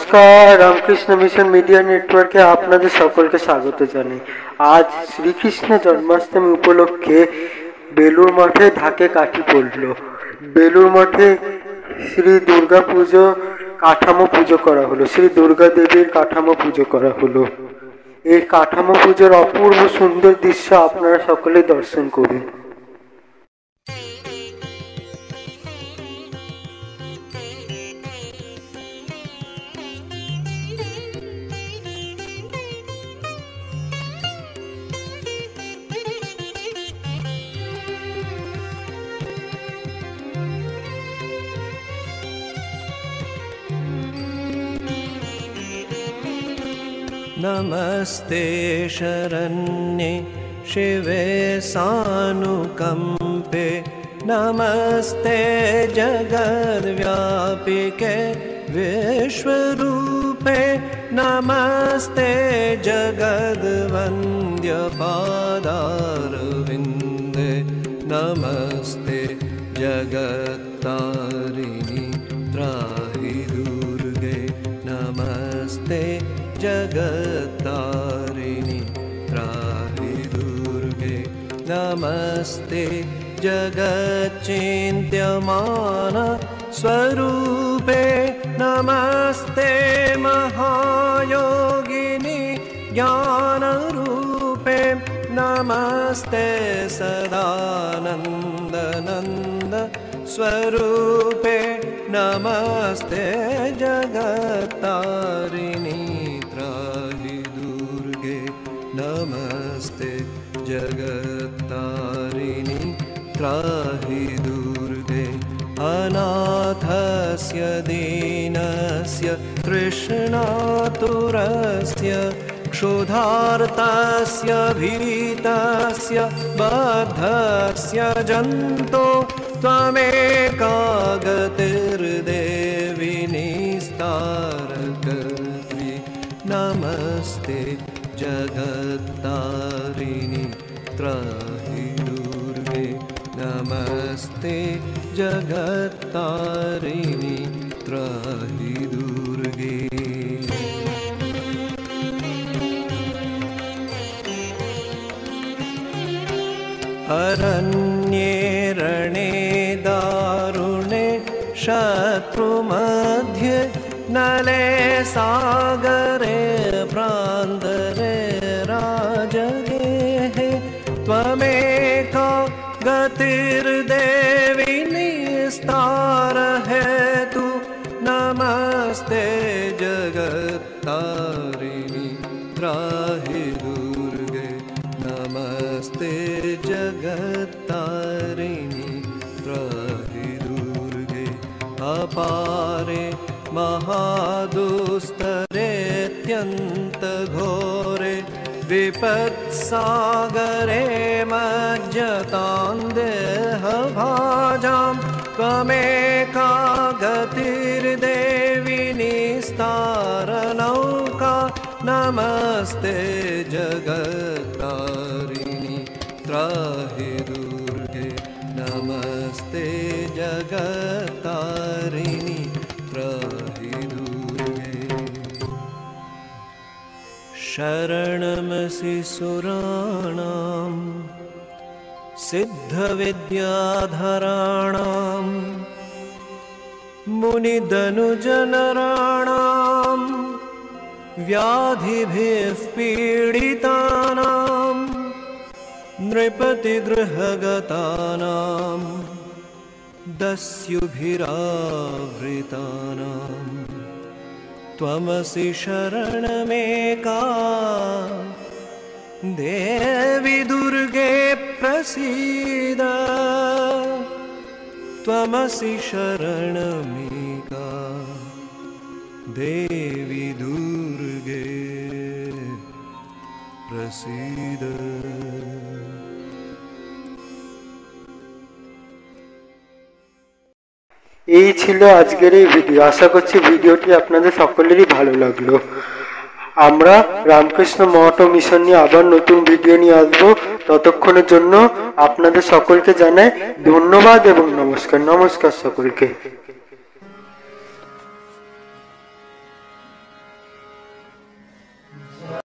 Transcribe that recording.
নমস্কার, Ramakrishna mission media নেটওয়ার্কে আপনাদের সকলকে স্বাগত জানাই। আজ শ্রীকৃষ্ণ জন্মাষ্টমী উপলক্ষে বেলুর মঠে ঢাকে কাঠি পড়ল। বেলুর মঠে শ্রী দুর্গা পুজো কাঠামো পুজো করা হলো, শ্রী দুর্গা দেবীর কাঠামো পুজো করা হলো। এই কাঠামো পুজোর অপূর্ব সুন্দর দৃশ্য আপনারা সকলেই দর্শন করুন। नमस्ते शरण्ये शिवे सानुकंपे, नमस्ते जगद्व्यापिके विश्वरूपे, नमस्ते जगद्वन्द्य पादारविन्दे, नमस्ते जगत्तारिणि त्राहि दुर्गे, नमस्ते जगत्तारिणि त्राहि दुर्गे, नमस्ते जगच्चिन्त्यमान स्वरूपे, नमस्ते महायोगिनि ज्ञानरूपे, नमस्ते सदानन्दनन्द स्वरूपे, नमस्ते जगत्तारिणि त्राहि दुर्गे, नमस्ते जगत्तारिणि त्राहि दुर्गे, अनाथस्य दीनस्य कृष्णातुरस्य क्षुधार्तस्य भीतस्य बद्धस्य जन्तो त्वमेका गतिर्देवि निस्तारकर्त्री, नमस्ते जगत्तारिणि त्राहि दुर्गे, नमस्ते जगत्तारिणि त्राहि दुर्गे। अरण्ये रणे दारुणे शत्रुमध्ये, नले सागरे प्रान्तरे राजगेहे, त्वमेका गतिर्देवि निस्तार हेतु, नमस्ते जगत्तारिणि त्राहि दुर्गे, नमस्ते जगत्तारिणि त्राहि दुर्गे, अपारे महादुस्तरेत्यन्तघोरे विपत्सागरे मज्जतां देहभाजां, त्वमेका गतिर्देवि निस्तारनौका, नमस्ते जगत्तारिणि त्राहि दुर्गे, नमस्ते जगत्तारिणि त्राहि दुर्गे। शरणमसि सुराणां सिद्धविद्याधराणां, मुनिधनुजनराणां व्याधिभिः पीडितानां, नृपतिगृहगतानां दस्युभिरावृतानां, त्वमसि शरणमेका देवि दुर्गे प्रसीद, त्वमसि शरणमेका देवि दुर्गे प्रसीद। এই ছিল আজকের এই ভিডিও। আশা করছি ভিডিওটি আপনাদের সকলেরই ভালো লাগলো। আমরা রামকৃষ্ণ মঠ ও মিশন নিয়ে আবার নতুন ভিডিও নিয়ে আসবো। ততক্ষণের জন্য আপনাদের সকলকে জানাই ধন্যবাদ এবং নমস্কার। নমস্কার সকলকে।